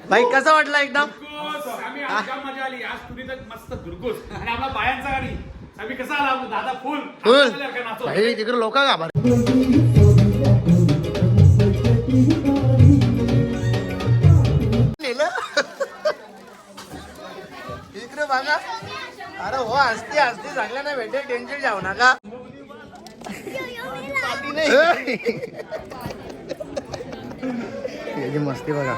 भाई कसा वाटला एकदम मजा आली आज तुम्ही तर मस्त दुर्गोस आणि आपला बायांचा गाडी आम्ही कसा आला दादा फुल फुल भाई तिकडे लोक का बरं इकडे बघा अरे हो हसती हसती चांगला नाही भेटेल टेन्शन जाऊ नका मस्ती बघा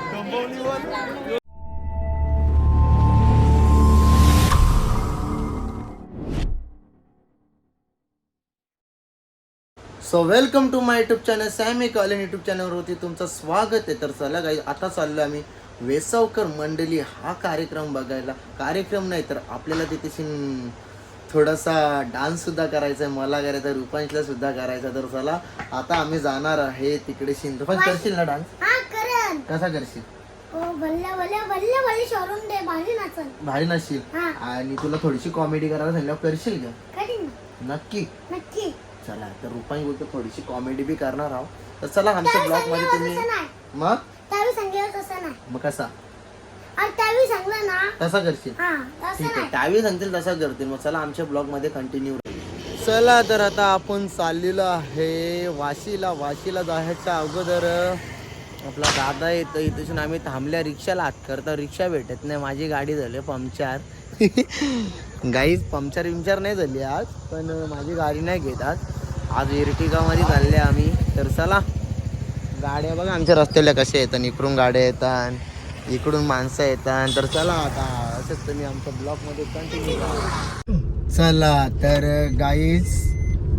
so welcome to my YouTube channel Sammy Colin YouTube चॅनलवरती तुमचं स्वागत आहे. तर चला काही आता चाललो आम्ही वेसावकर मंडळी हा कार्यक्रम बघायला. कार्यक्रम नाही तर आपल्याला तिथे थोडासा डान्स सुद्धा करायचा आहे. मला करायचा, रुपांशला सुद्धा करायचा. तर चला आता आम्ही जाणार आहे तिकडे. पण करशील ना डान्स? कसा करशील? भारी नसशील आणि तुला थोडीशी कॉमेडी करायला सांगितल्यावर करशील का? नक्की नक्की. चला तर रुपांश बोलतो थोडीशी कॉमेडी बी करणार आहोत. तर चला आमच्या ब्लॉग मध्ये तुम्ही मग मग कसा तसा करशील? ठीक आहे त्यावेळी सांगतील तसा करतील. मग चला आमच्या ब्लॉग मध्ये कंटिन्यू. चला तर आता आपण चाललेलो आहे वाशीला. वाशीला जायच्या अगोदर आपला दादा येतं. इथून आम्ही थांबल्या रिक्षाला हात करता. रिक्षा भेटत नाही. माझी गाडी झाली पंक्चर. गाईज पंक्चर नाही झाली आज पण माझी गाडी नाही घेत आज इर्टिगामध्ये चालले आम्ही. तर चला गाड्या बघा आमच्या रस्त्याला कशा येतात. इकडून गाड्या येतात इकडून माणसं येतात. तर चला आता असंच तुम्ही आमच्या ब्लॉगमध्ये कंटिन्यू करा. चला तर गाईज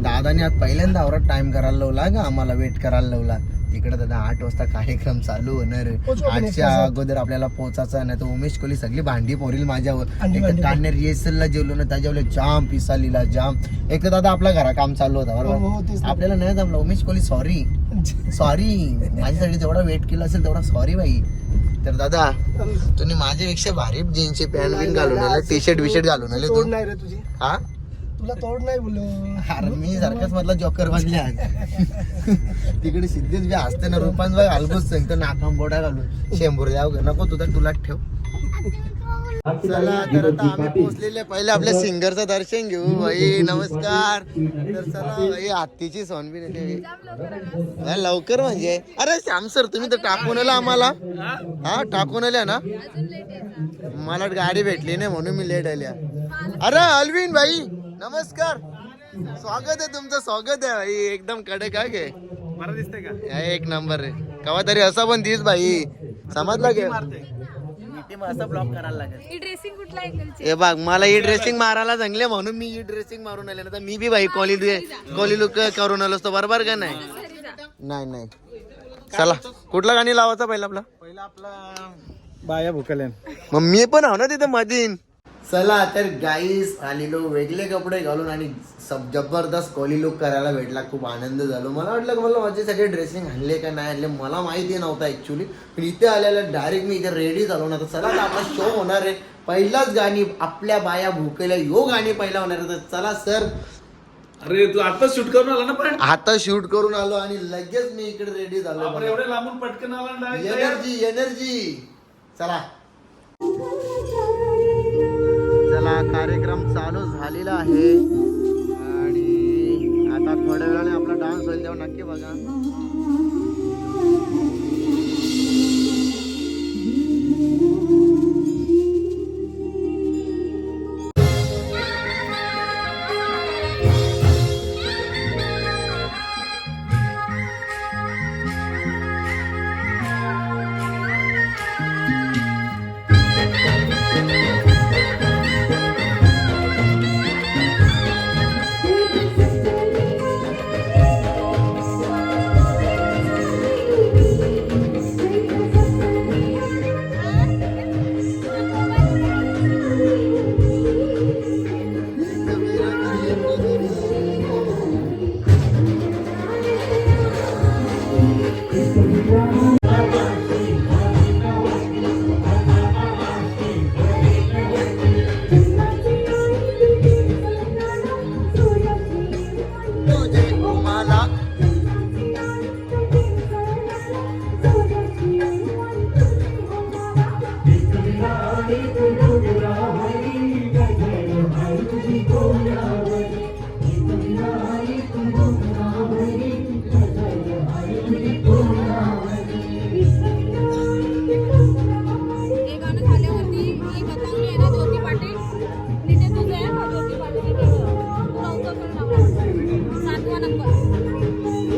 दादाने आज पहिल्यांदा आवरात टाइम करायला लावला का आम्हाला वेट करायला लावला. तिकडे दादा 8 वाजता कार्यक्रम चालू होणार. 8च्या अगोदर आपल्याला पोहोचायचं नाही तर उमेश कोहली सगळी भांडी पोरील माझ्यावर. कान्हेर रिहर्सलला जेवलो ना त्याच्यावर जाम पिसालीला जाम. एक तर दादा आपला घरा काम चालू होता बरोबर. आपल्याला नाही जमलं. उमेश कोहली सॉरी माझ्यासाठी जेवढा वेट केला असेल तेवढा सॉरी बाई. तर दादा तुम्ही माझ्यापेक्षा भारी जीन्सची पॅन्ट बिन घालून आले, टी शर्ट बिशर्ट घालून आले. तू नाही रे तुझी हा तुला तोड नाही बोललो. अरे मी सारखाच मधला जॉकर बसले आज. तिकडे सिद्धेश बी असते ना. रुपांश बाई हलगूच सांगतो नाकांबोडा घालून शेंबूर जाऊ नको तुलाच ठेव. चला तर आता आम्ही पोहोचलेले. पहिले आपल्या सिंगरचं दर्शन घेऊ. भाई नमस्कार. तर चला भाई हत्तीची सोनबी लवकर म्हणजे. अरे श्याम सर तुम्ही तर टाकून आला आम्हाला. हा टाकून आल्या ना. मला गाडी भेटली नाही म्हणून मी लेट आल्या. अरे अल्विन भाई नमस्कार. स्वागत आहे तुमचं. स्वागत आहे भाई. एकदम कडक काय घे मला दिसतंय का एक नंबर रे. कवा तरी असा पण दिस भाई समजला गे. असा ब्लॉक करायला लागेल. हे बघ मला ही ड्रेसिंग मारायला चांगले म्हणून मी ही ड्रेसिंग मारून आले. ना मी बी भाई कॉली लुक करून आलो असतो बरोबर का नाही. नाही चला कुठला गाणी लावायचा पहिला आपला बाया भुकल्यान. मग मी पण आहो ना तिथे मधीन. चला तर गाईस आलेलो वेगळे कपडे घालून आणि जबरदस्त कॉली लुक करायला भेटला. खूप आनंद झालो. मला वाटलं मला माझ्यासाठी ड्रेसिंग आणले का नाही आणले मला माहिती नव्हतं ऍक्च्युली. पण इथे आलेला डायरेक्ट मी इथे रेडी झालो ना. तर चला तर आपला शो होणार आहे. पहिलाच गाणी आपल्या बाया भुकेल्या यो गाणी पहिला होणार आहे. तर चला सर. अरे तू आता शूट करून आला ना. पण आता शूट करून आलो आणि लगेच मी इकडे रेडी झालो. एवढे लांबून पटकन आला. एनर्जी चला. चला कार्यक्रम चालू झालेला आहे आणि आता थोड्या वेळाने आपला डान्स होईल तेव्हा नक्की बघा. हे गाणं झाल्यावरती ही बतावणी आहे ना ज्योती पाटील तिथे तुझं आहे हा ज्योती पाटील इथे तुला उतर करून लावला 7वा नंबर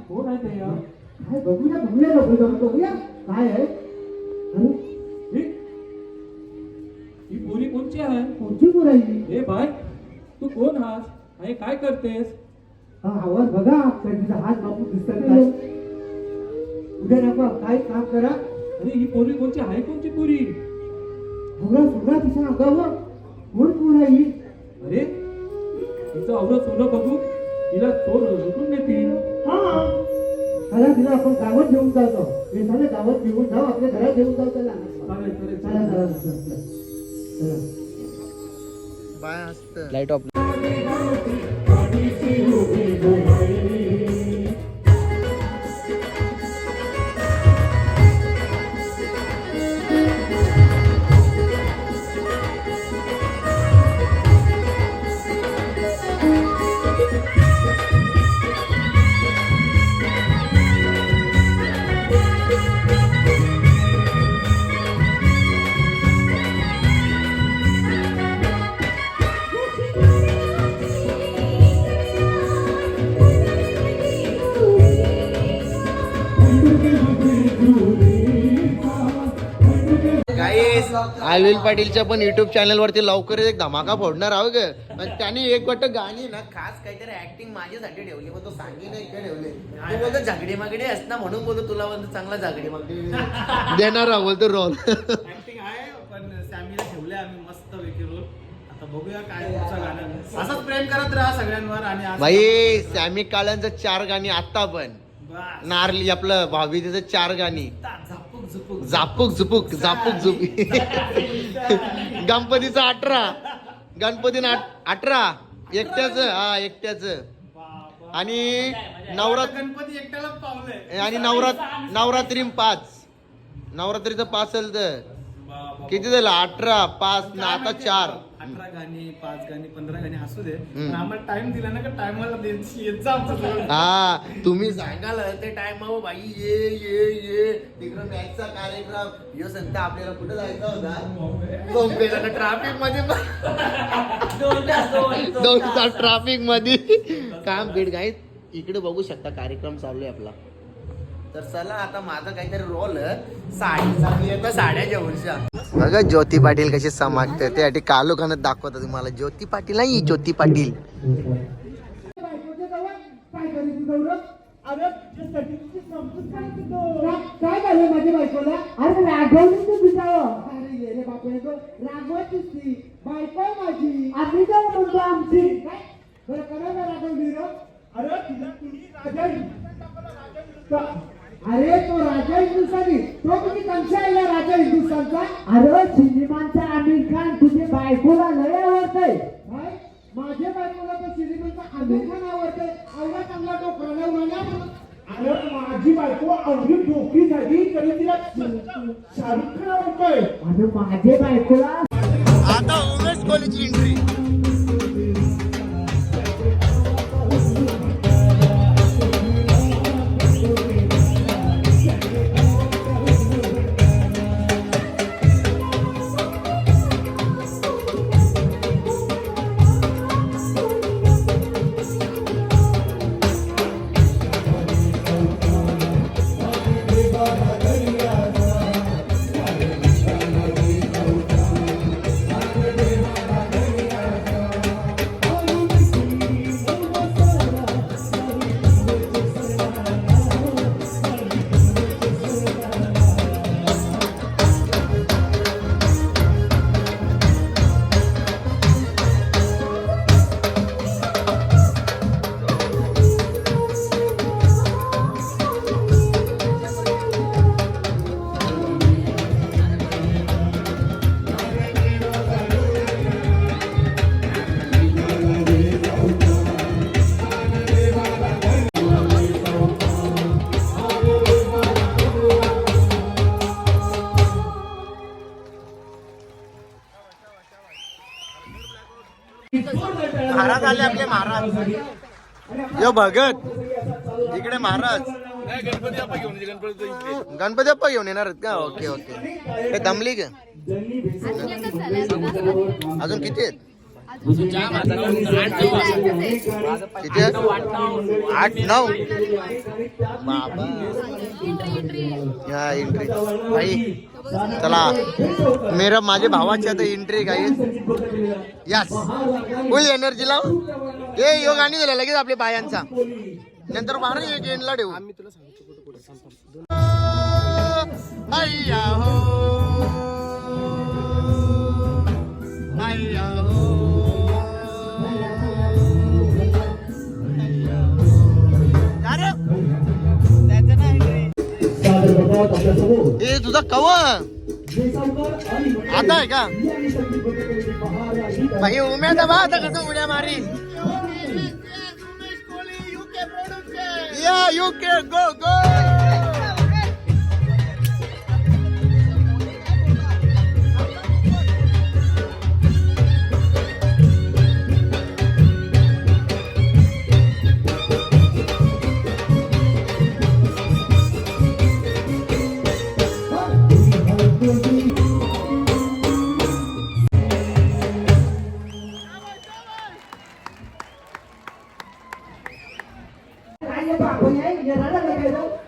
कोण आहे ते यार? काय बघूया काय आहे अरे ही पोरी कोणची आहे? कोणती पोरायची ए बाय तू कोण आहास आणि काय करतेस? हा आवाज बघा तर तिचा हात बापू दिसतात काय उद्या नको काय काम करा अरे ही पोरी कोणची आहे? कोणची पोरी? थोडा सुद्धा तिच्या अंगावर कोण पोर आहे ही? अरे तिचं अवरं सोनं बघू तिला चोर लुटून नेतील. चला तिला आपण गावात घेऊन जातो हे झालं गावात घेऊन जाऊ आपल्या घरात घेऊन जाऊ त्याला चालेल चालेल चला चला चला चला बाय असतं लाईट ऑफ आलविल पाटीलच्या पण युट्यूब चॅनल वरती लवकरच एक धमाका फोडणार आहोत ग. पण त्याने एक वाटत गाणी ना खास काहीतरी ऍक्टिंग माझ्यासाठी ठेवली पण तो सांगी नाही इकडे ठेवले तो बोलतो झगडी मागडी असना म्हणून बोलतो तुला बोलतो चांगला झगडी मागडी देणार आहोत बोलतो रोल ऍक्टिंग आहे पण सॅमीला ठेवले आम्ही मस्त पैकी रोल आता बघूया काय पुढचं गाणं असंच प्रेम करत राहा सगळ्यांवर आणि असं- भाई सॅमी काळ्यांचं 4 गाणी आता पण बस. नारली आपलं भावीचं 4 गाणी झापूक झुपूक झापूक झुपूक झापूक झुपी गणपतीचं 18 गणपतीनं 18 एकट्याच हा एकट्याच आणि गणपती एकट्याला पावलंय आणि नवरात्री 5 नवरात्रीचं 5 असेल तर किती झालं 18 5 ना आता 4 18 गाणी 5 गाणी 15 गाणी असू दे पण आम्हाला टाइम दिला ना का टाइमला येत जा आमचं सगळं. हा तुम्ही सांगाल ते टाइम बाई ये तिकडं मॅचचा कार्यक्रम यो संत आपल्याला कुठं जायचा होता बोंबेला ट्रॅफिक मध्ये 2 तास ट्रॅफिक मध्ये काम भेट गाईत इकडे बघू शकता कार्यक्रम चालू आहे आपला तर चला आता माझा काहीतरी रोल साडी साड्या जेवणच्या बघा ज्योती पाटील कशी समागते त्यासाठी कालो कानात दाखवतात तुम्हाला ज्योती पाटील नाही ज्योती पाटील काय झालं माझ्या बायकोला अरे रागवली तू तुझ्यावर अरे ये रे बापरे रागवायचीच ती बायको माझी आम्ही काय म्हणतो आमची काय बरं करायला रागवली रे अरे तुझ्या कुणी राजा अरे तो राजा हिंदुस्थानी तो किती कंचा आहे राजा हिंदुस्थानचा अरे सिनेमांचा आमिर खान तुझे बायकोला लय आवडतंय काय माझ्या बायकोला तो सिनेमांचा आमिर खान आवडतंय आवडा चांगला तो प्रणव अरे माझी बायको अवघी डोकी झाली तरी तिला शाहरुख खान आवडतोय अरे माझ्या बायकोला आता उमेश कोहलीची एंट्री आले आपले महाराज. यो भगत इकडे महाराज. गणपती बाप्पा घेऊन येणार आहेत का? Okay okay. हे दमली का अजून किती आहेत? किती आहेत? 8-9 बाबा. या एंट्री भाई चला मेरा माझे भावाची आता एंट्री काय यस फुल एनर्जी लाव. हे योग आणि दिला लगेच आपल्या बायांचा नंतर बाहेर एक एंडला ठेवू. आम्ही तुला सांगतो कुठे कुठे अय्या हो अय्या हो. ए तुझा कवा आता आहे का भाई? उम्या दबा आता कसं उड्या मारी. या युके गो गो.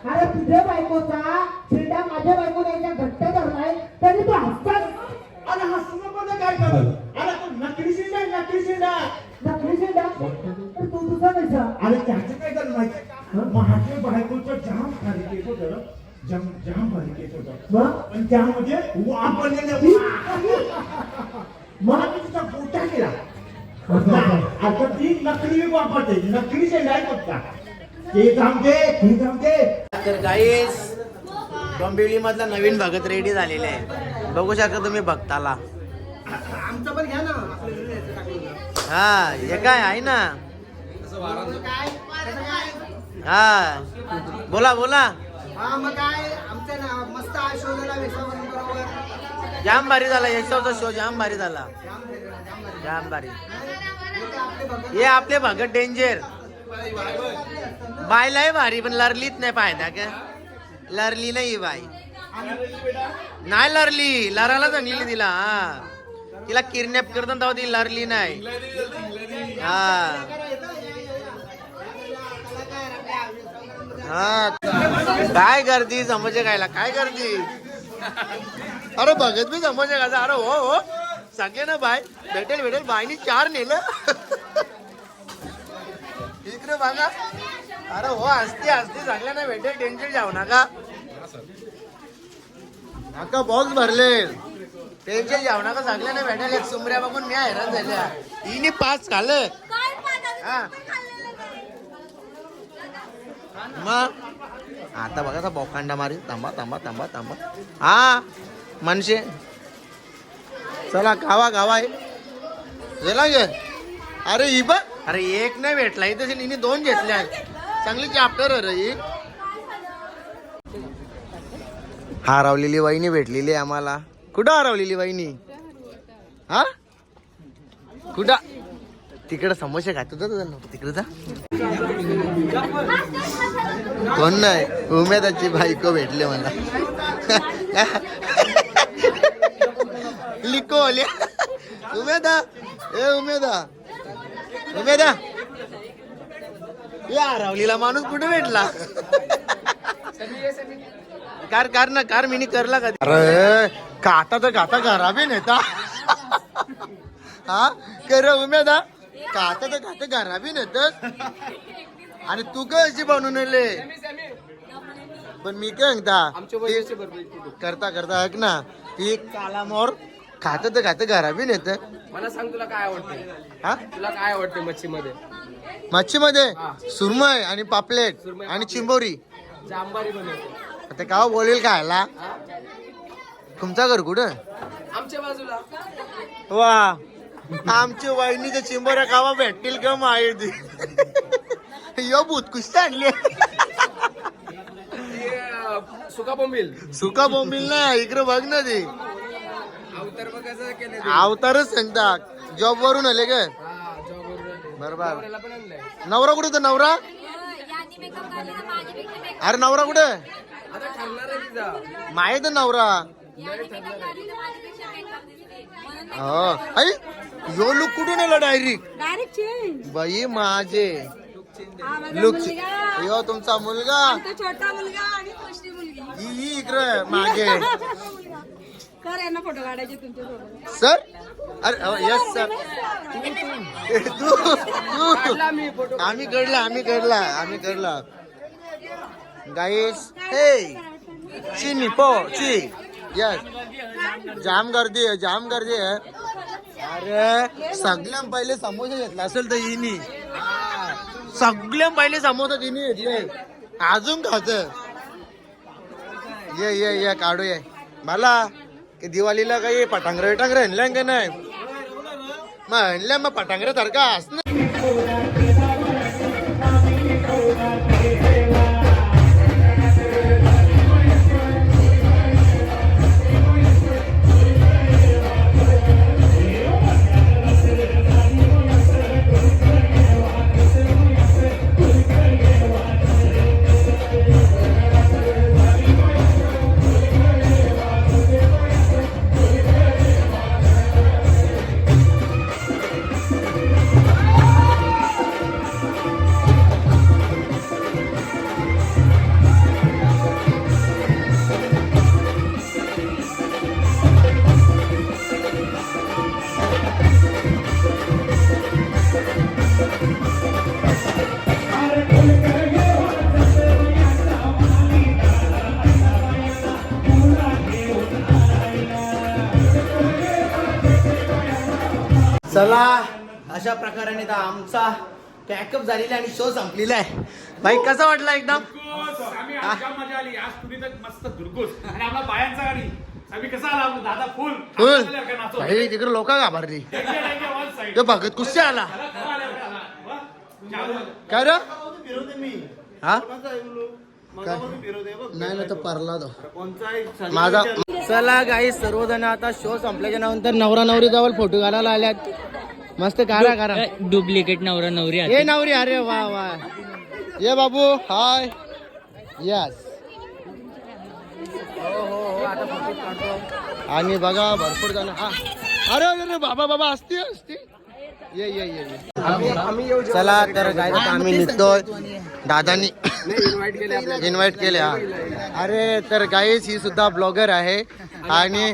अरे तुझ्या बायकोचा शिंडा माझ्या बायकोने घट्ट धरलाय तरी तू हसतास. अरे हसणं मध्ये काय करत? अरे तू नकली शिंडा नकली शिंडा नकली शिंडा तू तुझा पैसा. अरे त्याचं काय झालं माहिती? माझ्या बायकोचं जाम खाली केस होतं जाम भारी केस होतं पण त्यामध्ये वापरलेलं मला मी तिचा पोटा केला. आता ती नकली वापरते नकली शेंडा आहे फक्त. ते थांबते. तर गाईस डोंबिवली मधला नवीन भगत रेडी झालेला आहे. बघू शकता तुम्ही भक्ताला. आमचं पण घ्या ना. हा हे काय आहे ना. हा बोला बोला. हा मग काय आमच्या ना मस्त शो झाला बरोबर. जाम भारी झाला यशवचा शो. जाम भारी झाला. जाम भारी. हे आपले भगत डेंजर. बायलाही भारी पण लरलीच नाही फायदा का. लरली नाही बाई नाही लरली. लराला चांगली तिला. हा तिला किडनॅप करतात तेव्हा ती लरली नाही. हा हा काय करती समोसे खायला काय करती. अरे बघत मी समोसे खायचा. अरे हो हो सगळे ना बाय भेटेल बायनी 4 नेलं. इकडे बघा. अरे हो हसती चांगल्या ना भेटेल. टेन्शन जाऊ नका. नका बॉक्स भरले. टेन्शन जाऊ नका. चांगल्या ना भेटेल. एक सुमऱ्या बघून मी हैराण झाल्या. हिने 5 खाल्लं. हा मग आता बघा बोखांडा मारी. थांबा हा मनशे चला गावा गेला गे. अरे ही बघ. अरे एक नाही भेटला इथे हिने 2 घेतल्या. चांगली चॅप्टर अरे. हरवलेली वहिनी भेटलेली आम्हाला. कुठं हरवलेली वहिनी? हा कुठं? तिकडे समोसे खातो तिकडे जा. कोण नाही उमेदाची बायको भेटले मला. लिको उमेदा या रावलीला माणूस कुठे भेटला? कार मिनी करला का? अरे खाता घरा बी नेता. हा कर उमेदा खाता घरा बी नेत. आणि तू काय अशी बनवून आले? पण मी काय करता ऐक ना ती काला मोर खात घरा बी नेत. मला सांग तुला काय आवडते? हा तुला काय आवडते मच्छीमध्ये? सुरमई आणि पापलेट आणि चिंबोरी. जांबारी बनवते. आता का बोलेल खायला? तुमचा घर कुठं? आमच्या बाजूला. वा आमची वहिनीच्या चिंबोऱ्या कावा भेटतील का माहिती? यो भूतकुष्ट आणली. सुका बोंबील ना इकडे बघ ना ते अवतार बघायचं केलं. अवतारच सांगता. जॉब वरून आले का? बरोबर. नवरा कुठे? तर नवरा यादी मेकअप घालून माझ्यापेक्षा मेकअप अरे नवरा कुठे? माहित आहे नवरा. यादी मेकअप घालून माझ्यापेक्षा मेकअप दिसते म्हणून हो आई यो लुक कुठून आला डायरेक्ट? Direct change. बाई माझे हा माझा लुक. मुलगा, यो तुमचा मुलगा. तो छोटा मुलगा आणि मोठी मुलगी. ही इकडे मागे. कर यांना फोटो काढायचे तुमच्या सोबत. सर अरे यस सर. तू आम्ही कडला गाईस. हे चिनी पो ची यस. जाम गर्दी आहे. अरे सगळ्यात पहिले समोसा घेतला असेल तर हिनी. सगळ्यात पहिले समोसा तिने घेतले. अजून खात ये काढू ये मला की दिवाळीला काही पटांगरे आणल्या का नाही? मग आणल्या मग पटांगरे सारखा असं. चला अशा प्रकारे आमचा पॅकअप झालेला आणि शो संपलेला आहे. भाई कसा वाटला एकदम? आम्ही आज जाम मजा आली. आज तुम्ही तर मस्त दुर्गोस आणि आम्हाला बायांचा गाडी आम्ही कसा आला दादा फुल भाई तिकडे लोक घाबरली. तो भगत कुस्से आला काय रे? हा नाही ना तो परला तो माझा. चला गाई सर्वजण आता शो संपल्याच्या नंतर नवरा नवरी जवळ फोटो घालायला आल्यात. मस्त करा डुप्लिकेट नवरा नवरी आहे. हे नवरी. अरे वा वा ये बाबू हाय यस. हो आता फोटो काढतो आणि बघा भरपूर जण. हा अरे अरे बाबा असते ये. चला तर काय आम्ही निघतोय. दादानी इन्व्हाइट केले. हा अरे तर गाईस ही सुद्धा ब्लॉगर आहे आणि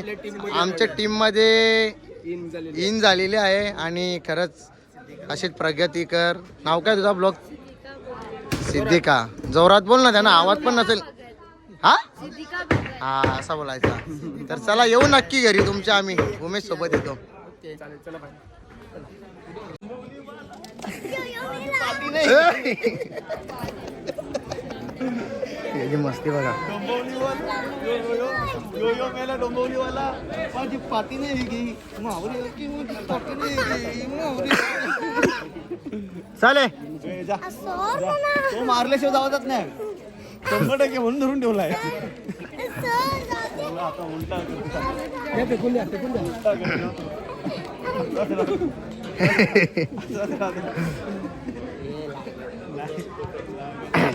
आमच्या टीम मध्ये इन झालेली आहे आणि खरंच अशीच प्रगती कर. नाव काय तुझा ब्लॉग? सिद्धिका. जोरात बोल ना, त्यांना आवाज पण नसेल. हा असा बोलायचा. तर चला येऊ नक्की घरी तुमच्या. आम्ही उमेश सोबत येतो. मस्ती बघा. डोंबिवलीवाला माझी पाती नाही चाले तो मारल्याशिवाय जावतच नाही. 100% म्हणून धरून ठेवलाय. आता उलटा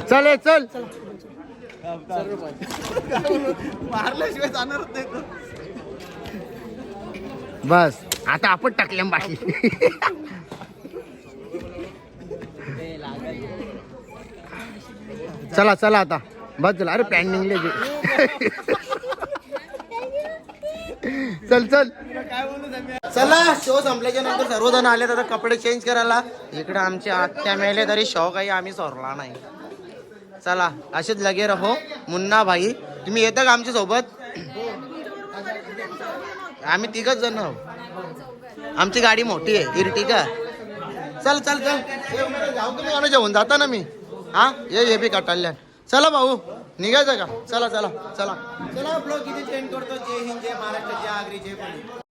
चल मारल्याशिवाय जाणारच नाही. बस आता आपण टाकल्या बाकी. चला आता बस चला. अरे पॅन्ट निघले. चल चला शो संपल्याच्या नंतर सर्वजण आले. आता कपडे चेंज करायला. इकडे आमची आत्या मेले तरी शौक आहे आम्ही सोडला नाही. चला असेच लगे रहो. मुन्ना भाई तुम्ही येता का आमच्या सोबत? आम्ही 3घच जण आहोत. आमची गाडी मोठी आहे इर्टिगा. चल जाऊ तुम्ही गाणं जेवण जाता ना मी. हा ये बी कटाल्या. चला भाऊ निघायचं का? चला ब्लॉग इथे चेंज करतो. जय हिंद, जय महाराष्ट्र, जय आगरी, जय पुणे.